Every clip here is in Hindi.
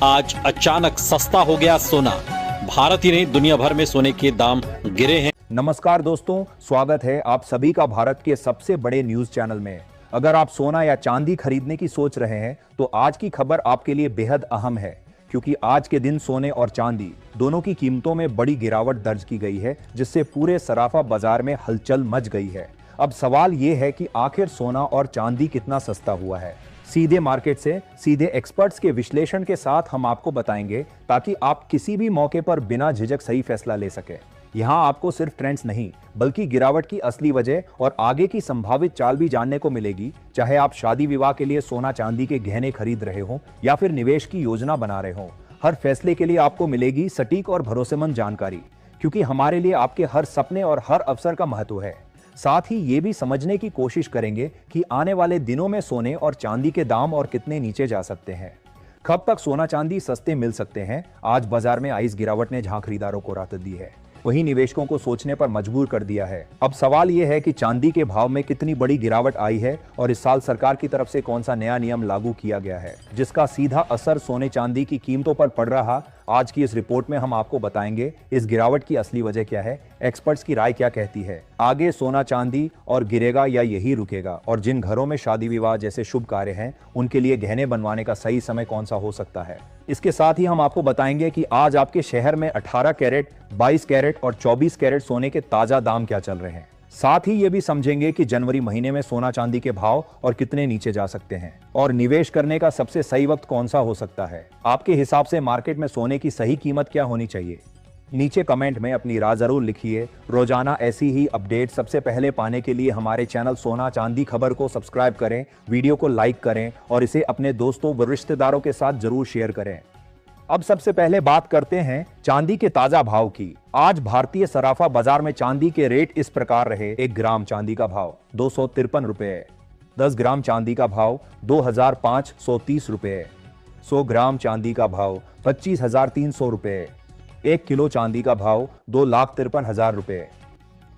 आज अचानक सस्ता हो गया सोना। भारत ही नहीं दुनिया भर में सोने के दाम गिरे हैं। नमस्कार दोस्तों, स्वागत है आप सभी का भारत के सबसे बड़े न्यूज चैनल में। अगर आप सोना या चांदी खरीदने की सोच रहे हैं तो आज की खबर आपके लिए बेहद अहम है, क्योंकि आज के दिन सोने और चांदी दोनों की कीमतों में बड़ी गिरावट दर्ज की गई है, जिससे पूरे सराफा बाजार में हलचल मच गई है। अब सवाल ये है कि आखिर सोना और चांदी कितना सस्ता हुआ है। सीधे मार्केट से सीधे एक्सपर्ट्स के विश्लेषण के साथ हम आपको बताएंगे, ताकि आप किसी भी मौके पर बिना झिझक सही फैसला ले सके। यहाँ आपको सिर्फ ट्रेंड्स नहीं, बल्कि गिरावट की असली वजह और आगे की संभावित चाल भी जानने को मिलेगी। चाहे आप शादी विवाह के लिए सोना चांदी के गहने खरीद रहे हो या फिर निवेश की योजना बना रहे हो, हर फैसले के लिए आपको मिलेगी सटीक और भरोसेमंद जानकारी, क्योंकि हमारे लिए आपके हर सपने और हर अवसर का महत्व है। साथ ही ये भी समझने की कोशिश करेंगे कि आने वाले दिनों में सोने और चांदी के दाम और कितने नीचे जा सकते हैं। कब तक सोना चांदी सस्ते मिल सकते हैं? आज बाजार में आई इस गिरावट ने जहां खरीदारों को राहत दी है, वहीं निवेशकों को सोचने पर मजबूर कर दिया है। अब सवाल यह है कि चांदी के भाव में कितनी बड़ी गिरावट आई है और इस साल सरकार की तरफ से कौन सा नया नियम लागू किया गया है, जिसका सीधा असर सोने चांदी की कीमतों पर पड़ रहा। आज की इस रिपोर्ट में हम आपको बताएंगे इस गिरावट की असली वजह क्या है, एक्सपर्ट्स की राय क्या कहती है, आगे सोना चांदी और गिरेगा या यही रुकेगा, और जिन घरों में शादी विवाह जैसे शुभ कार्य हैं उनके लिए गहने बनवाने का सही समय कौन सा हो सकता है। इसके साथ ही हम आपको बताएंगे कि आज आपके शहर में 18 कैरेट, 22 कैरेट और 24 कैरेट सोने के ताजा दाम क्या चल रहे हैं। साथ ही ये भी समझेंगे कि जनवरी महीने में सोना चांदी के भाव और कितने नीचे जा सकते हैं, और निवेश करने का सबसे सही वक्त कौन सा हो सकता है। आपके हिसाब से मार्केट में सोने की सही कीमत क्या होनी चाहिए? नीचे कमेंट में अपनी राय जरूर लिखिए। रोजाना ऐसी ही अपडेट सबसे पहले पाने के लिए हमारे चैनल सोना चांदी खबर को सब्सक्राइब करें, वीडियो को लाइक करें और इसे अपने दोस्तों व रिश्तेदारों के साथ जरूर शेयर करें। अब सबसे पहले बात करते हैं चांदी के ताजा भाव की। आज भारतीय सराफा बाजार में चांदी के रेट इस प्रकार रहे। 1 ग्राम चांदी का भाव 253 रुपए, 10 ग्राम चांदी का भाव 2530 रुपए, 100 ग्राम चांदी का भाव 25,300 रुपए, 1 किलो चांदी का भाव 2,53,000 रुपए।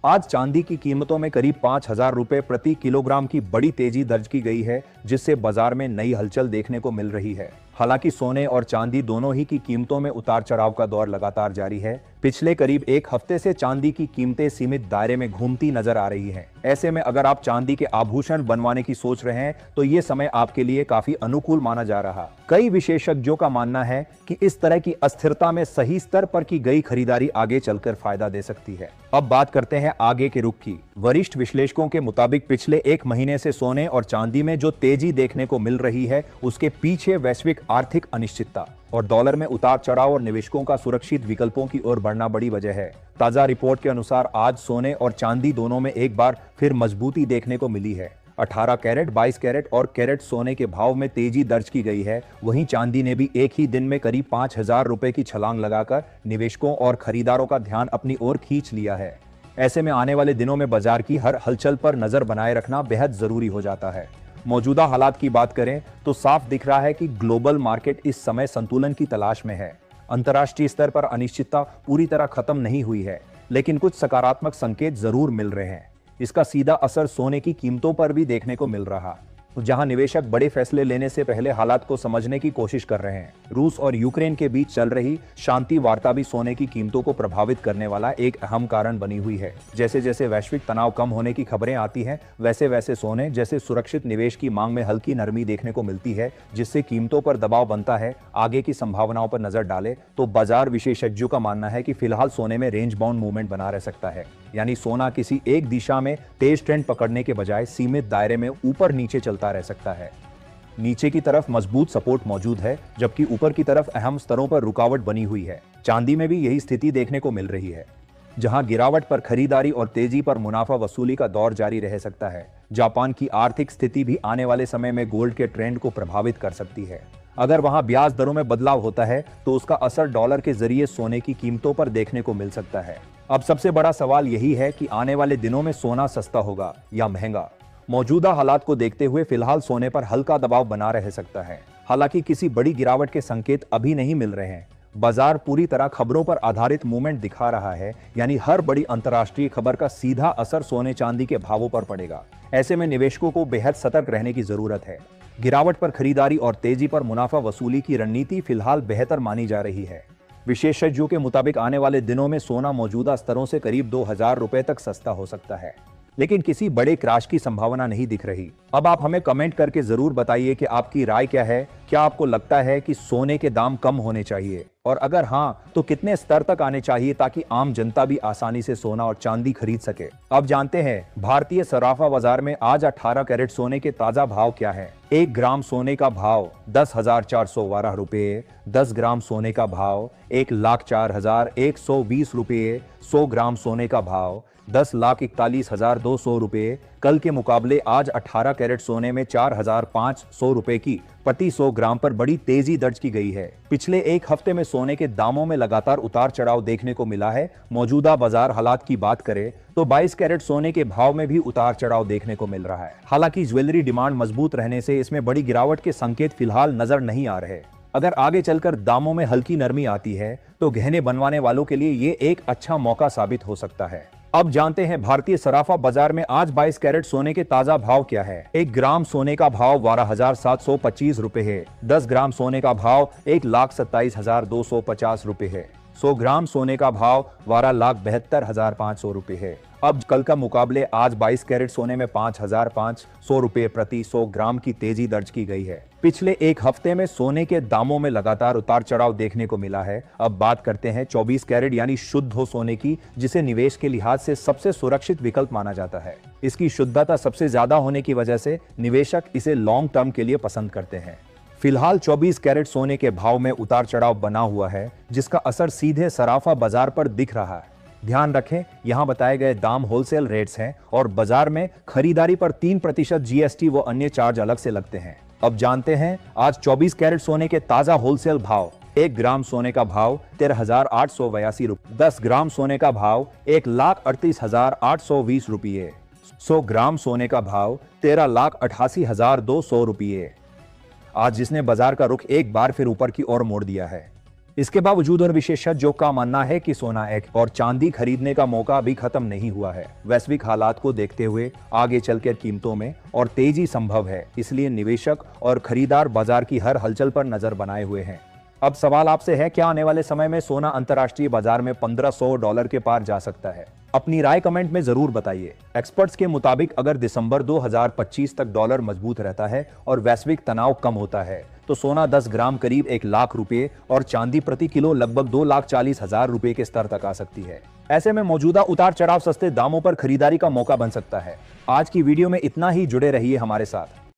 आज चांदी की कीमतों में करीब 5,000 रुपए प्रति किलोग्राम की बड़ी तेजी दर्ज की गई है, जिससे बाजार में नई हलचल देखने को मिल रही है। हालांकि सोने और चांदी दोनों ही की कीमतों में उतार चढ़ाव का दौर लगातार जारी है। पिछले करीब एक हफ्ते से चांदी की कीमतें सीमित दायरे में घूमती नजर आ रही हैं। ऐसे में अगर आप चांदी के आभूषण बनवाने की सोच रहे हैं तो ये समय आपके लिए काफी अनुकूल माना जा रहा। कई विशेषज्ञों का मानना है कि इस तरह की अस्थिरता में सही स्तर पर की गई खरीदारी आगे चलकर फायदा दे सकती है। अब बात करते हैं आगे के रुख की। वरिष्ठ विश्लेषकों के मुताबिक पिछले 1 महीने से सोने और चांदी में जो तेजी देखने को मिल रही है, उसके पीछे वैश्विक आर्थिक अनिश्चितता और डॉलर में उतार चढ़ाव और निवेशकों का सुरक्षित विकल्पों की ओर बढ़ना बड़ी वजह है। ताजा रिपोर्ट के अनुसार आज सोने और चांदी दोनों में एक बार फिर मजबूती देखने को मिली है। 18 कैरेट, 22 कैरेट और कैरेट सोने के भाव में तेजी दर्ज की गई है। वहीं चांदी ने भी एक ही दिन में करीब 5,000 रुपए की छलांग लगाकर निवेशकों और खरीदारों का ध्यान अपनी ओर खींच लिया है। ऐसे में आने वाले दिनों में बाजार की हर हलचल पर नजर बनाए रखना बेहद जरूरी हो जाता है। मौजूदा हालात की बात करें तो साफ दिख रहा है कि ग्लोबल मार्केट इस समय संतुलन की तलाश में है। अंतर्राष्ट्रीय स्तर पर अनिश्चितता पूरी तरह खत्म नहीं हुई है, लेकिन कुछ सकारात्मक संकेत जरूर मिल रहे हैं। इसका सीधा असर सोने की कीमतों पर भी देखने को मिल रहा, जहां निवेशक बड़े फैसले लेने से पहले हालात को समझने की कोशिश कर रहे हैं। रूस और यूक्रेन के बीच चल रही शांति वार्ता भी सोने की कीमतों को प्रभावित करने वाला एक अहम कारण बनी हुई है। जैसे जैसे वैश्विक तनाव कम होने की खबरें आती हैं, वैसे वैसे सोने जैसे सुरक्षित निवेश की मांग में हल्की नरमी देखने को मिलती है, जिससे कीमतों पर दबाव बनता है। आगे की संभावनाओं पर नजर डाले तो बाजार विशेषज्ञों का मानना है कि फिलहाल सोने में रेंज बाउंड मूवमेंट बना रह सकता है, यानी सोना किसी एक दिशा में तेज ट्रेंड पकड़ने के बजाय सीमित दायरे में ऊपर नीचे चलता रह सकता है। नीचे की तरफ मजबूत सपोर्ट मौजूद है, जबकि ऊपर की तरफ अहम स्तरों पर रुकावट बनी हुई है। चांदी में भी यही स्थिति देखने को मिल रही है, जहां गिरावट पर खरीदारी और तेजी पर मुनाफा वसूली का दौर जारी रह सकता है। जापान की आर्थिक स्थिति भी आने वाले समय में गोल्ड के ट्रेंड को प्रभावित कर सकती है। अगर वहां ब्याज दरों में बदलाव होता है तो उसका असर डॉलर के जरिए सोने की कीमतों पर देखने को मिल सकता है। अब सबसे बड़ा सवाल यही है कि आने वाले दिनों में सोना सस्ता होगा या महंगा। मौजूदा हालात को देखते हुए फिलहाल सोने पर हल्का दबाव बना रह सकता है। हालांकि किसी बड़ी गिरावट के संकेत अभी नहीं मिल रहे हैं। बाजार पूरी तरह खबरों पर आधारित मूवमेंट दिखा रहा है, यानी हर बड़ी अंतर्राष्ट्रीय खबर का सीधा असर सोने चांदी के भावों पर पड़ेगा। ऐसे में निवेशकों को बेहद सतर्क रहने की जरूरत है। गिरावट पर खरीदारी और तेजी पर मुनाफा वसूली की रणनीति फिलहाल बेहतर मानी जा रही है। विशेषज्ञों के मुताबिक आने वाले दिनों में सोना मौजूदा स्तरों से करीब 2000 रुपए तक सस्ता हो सकता है, लेकिन किसी बड़े क्रैश की संभावना नहीं दिख रही। अब आप हमें कमेंट करके जरूर बताइए कि आपकी राय क्या है। क्या आपको लगता है कि सोने के दाम कम होने चाहिए, और अगर हाँ तो कितने स्तर तक आने चाहिए ताकि आम जनता भी आसानी से सोना और चांदी खरीद सके। अब जानते हैं भारतीय सराफा बाजार में आज 18 कैरेट सोने के ताजा भाव क्या है। 1 ग्राम सोने का भाव 10,412 रुपये, 10 ग्राम सोने का भाव 1,04,120 रुपये, 100 ग्राम सोने का भाव 10,41,200 रुपये। कल के मुकाबले आज 18 कैरेट सोने में 4,500 रुपए की प्रति 100 ग्राम पर बड़ी तेजी दर्ज की गई है। पिछले एक हफ्ते में सोने के दामों में लगातार उतार चढ़ाव देखने को मिला है। मौजूदा बाजार हालात की बात करें तो 22 कैरेट सोने के भाव में भी उतार चढ़ाव देखने को मिल रहा है। हालांकि ज्वेलरी डिमांड मजबूत रहने से इसमें बड़ी गिरावट के संकेत फिलहाल नजर नहीं आ रहे। अगर आगे चलकर दामों में हल्की नरमी आती है तो गहने बनवाने वालों के लिए ये एक अच्छा मौका साबित हो सकता है। अब जानते हैं भारतीय सराफा बाजार में आज 22 कैरेट सोने के ताजा भाव क्या है। 1 ग्राम सोने का भाव 12,725 रुपए है। 10 ग्राम सोने का भाव 1,27,250 रुपए है। 100 ग्राम सोने का भाव 12,72,500 रुपए है। अब कल का मुकाबले आज 22 कैरेट सोने में 5,500 रुपए प्रति 100 ग्राम की तेजी दर्ज की गई है। पिछले एक हफ्ते में सोने के दामों में लगातार उतार चढ़ाव देखने को मिला है। अब बात करते हैं 24 कैरेट यानी शुद्ध हो सोने की, जिसे निवेश के लिहाज से सबसे सुरक्षित विकल्प माना जाता है। इसकी शुद्धता सबसे ज्यादा होने की वजह से निवेशक इसे लॉन्ग टर्म के लिए पसंद करते हैं। फिलहाल 24 कैरेट सोने के भाव में उतार चढ़ाव बना हुआ है, जिसका असर सीधे सराफा बाजार पर दिख रहा है। ध्यान रखें, यहाँ बताए गए दाम होलसेल रेट्स हैं और बाजार में खरीदारी पर 3% जीएसटी व अन्य चार्ज अलग से लगते हैं। अब जानते हैं आज 24 कैरेट सोने के ताजा होलसेल भाव। 1 ग्राम सोने का भाव 13,882 रुपये, 10 ग्राम सोने का भाव 1,38,820 रुपये, 100 ग्राम सोने का भाव 13,88,200 रुपये। आज जिसने बाजार का रुख एक बार फिर ऊपर की ओर मोड़ दिया है। इसके बावजूद और विशेषज्ञों का मानना है कि सोना और चांदी खरीदने का मौका अभी खत्म नहीं हुआ है। वैश्विक हालात को देखते हुए आगे चलकर कीमतों में और तेजी संभव है, इसलिए निवेशक और खरीदार बाजार की हर हलचल पर नजर बनाए हुए हैं। अब सवाल आपसे है, क्या आने वाले समय में सोना अंतर्राष्ट्रीय बाजार में $1,500 के पार जा सकता है? अपनी राय कमेंट में जरूर बताइए। एक्सपर्ट्स के मुताबिक अगर दिसंबर 2025 तक डॉलर मजबूत रहता है और वैश्विक तनाव कम होता है तो सोना 10 ग्राम करीब 1 लाख रुपए और चांदी प्रति किलो लगभग 2,40,000 रुपए के स्तर तक आ सकती है। ऐसे में मौजूदा उतार चढ़ाव सस्ते दामों पर खरीदारी का मौका बन सकता है। आज की वीडियो में इतना ही, जुड़े रहिए हमारे साथ।